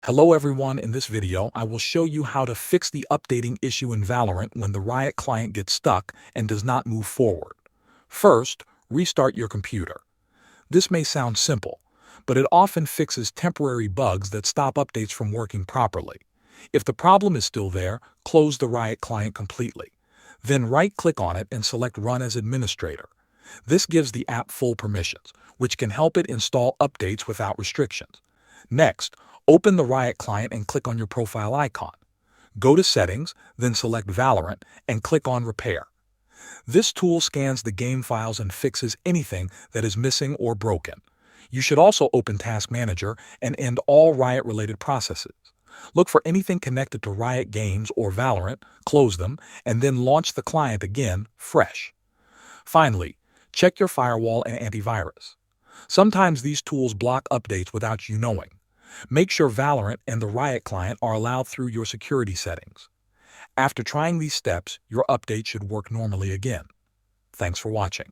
Hello everyone, in this video I will show you how to fix the updating issue in Valorant when the Riot client gets stuck and does not move forward. First, restart your computer. This may sound simple, but it often fixes temporary bugs that stop updates from working properly. If the problem is still there, close the Riot client completely. Then right-click on it and select Run as Administrator. This gives the app full permissions, which can help it install updates without restrictions. Next, open the Riot client and click on your profile icon. Go to Settings, then select Valorant and click on Repair. This tool scans the game files and fixes anything that is missing or broken. You should also open Task Manager and end all Riot-related processes. Look for anything connected to Riot Games or Valorant, close them, and then launch the client again, fresh. Finally, check your firewall and antivirus. Sometimes these tools block updates without you knowing. Make sure Valorant and the Riot client are allowed through your security settings. After trying these steps, your update should work normally again. Thanks for watching.